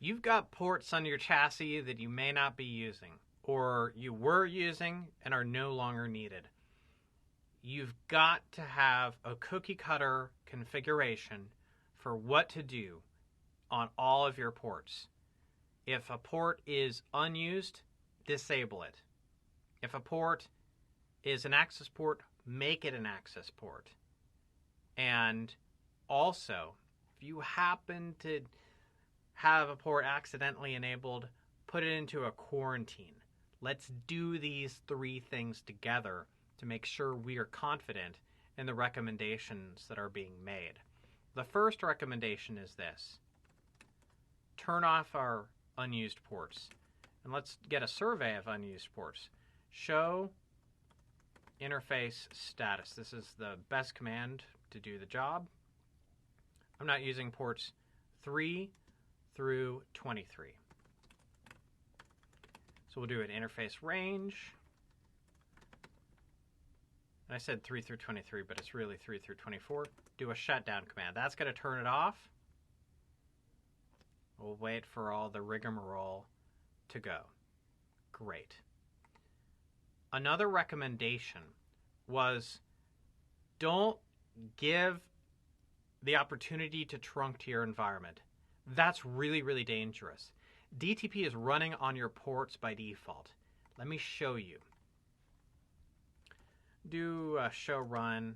You've got ports on your chassis that you may not be using, or you were using and are no longer needed. You've got to have a cookie cutter configuration for what to do on all of your ports. If a port is unused, disable it. If a port is an access port, make it an access port. And also, if you happen to have a port accidentally enabled, put it into a quarantine. Let's do these 3 things together to make sure we are confident in the recommendations that are being made. The first recommendation is this. Turn off our unused ports. And let's get a survey of unused ports. Show interface status. This is the best command to do the job. I'm not using ports 3 through 23. So we'll do an interface range. And I said 3 through 23, but it's really 3 through 24. Do a shutdown command. That's going to turn it off. We'll wait for all the rigmarole to go. Great. Another recommendation was don't give the opportunity to trunk to your environment. That's really, really dangerous. DTP is running on your ports by default. Let me show you. Do a show run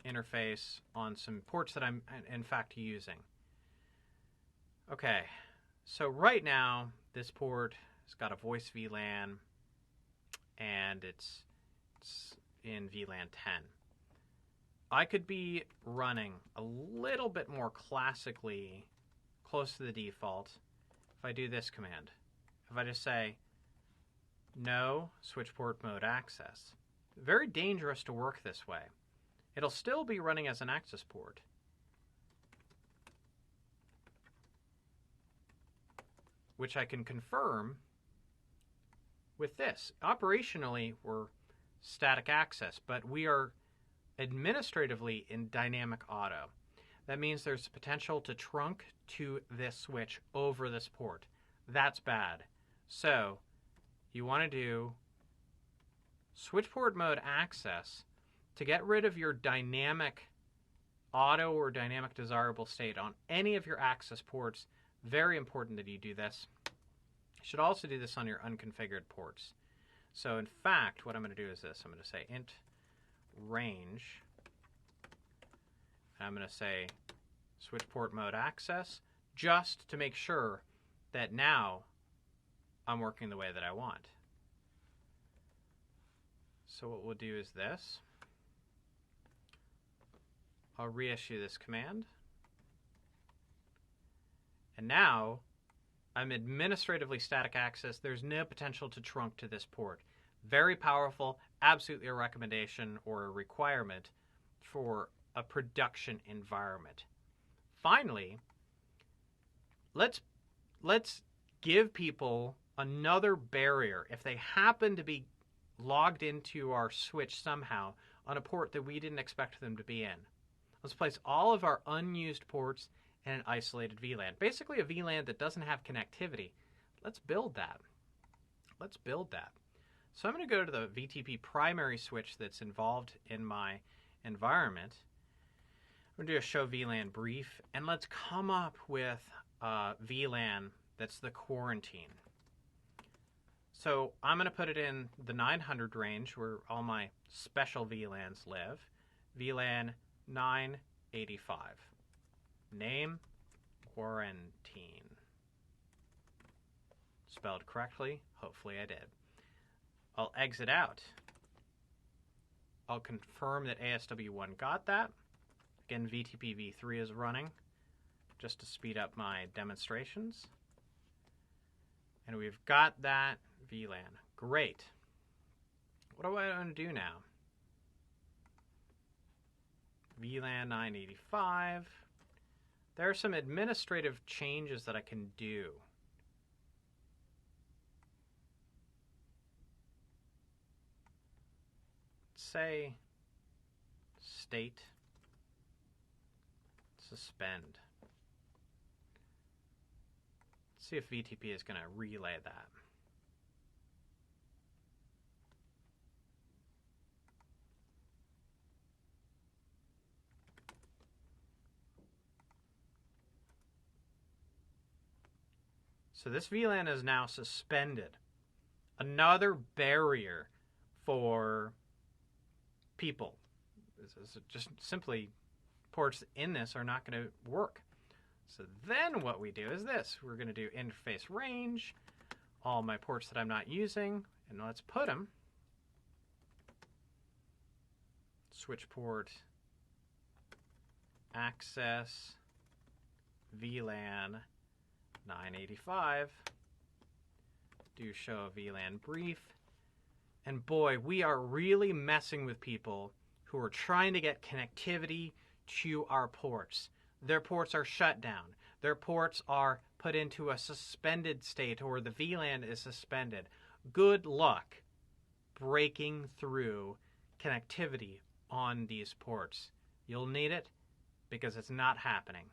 interface on some ports that I'm in fact using. Okay, so right now this port has got a voice VLAN and it's in VLAN 10. I could be running a little bit more classically close to the default if I do this command. If I just say no switch port mode access. Very dangerous to work this way. It'll still be running as an access port. Which I can confirm with this. Operationally, we're static access, but we are administratively in dynamic auto. That means there's potential to trunk to this switch over this port. That's bad. So you want to do switch port mode access to get rid of your dynamic auto or dynamic desirable state on any of your access ports. Very important that you do this. You should also do this on your unconfigured ports. So in fact, what I'm going to do is this. I'm going to say int range. And I'm going to say switch port mode access just to make sure that now I'm working the way that I want. So what we'll do is this. I'll reissue this command. And now I'm administratively static access. There's no potential to trunk to this port. Very powerful, absolutely a recommendation or a requirement for a production environment. Finally, let's give people another barrier. If they happen to be logged into our switch somehow on a port that we didn't expect them to be in, let's place all of our unused ports in an isolated VLAN. Basically a VLAN that doesn't have connectivity. Let's build that. Let's build that. So I'm going to go to the VTP primary switch that's involved in my environment. I'm going to do a show VLAN brief, and let's come up with a VLAN that's the quarantine. So I'm going to put it in the 900 range where all my special VLANs live. VLAN 985. Name, quarantine. Spelled correctly. Hopefully I did. I'll exit out. I'll confirm that ASW1 got that. Again, VTP v3 is running just to speed up my demonstrations. And we've got that VLAN. Great. What do I want to do now? VLAN 985. There are some administrative changes that I can do. Say state suspend. See if VTP is going to relay that. So this VLAN is now suspended. Another barrier for people. This is just simply ports in this are not going to work. So then what we do is this. We're going to do interface range, all my ports that I'm not using, and let's put them. Switch port, access, VLAN 985. Do show a VLAN brief. And boy, we are really messing with people who are trying to get connectivity to our ports. Their ports are shut down. Their ports are put into a suspended state, or the VLAN is suspended. Good luck breaking through connectivity on these ports. You'll need it because it's not happening.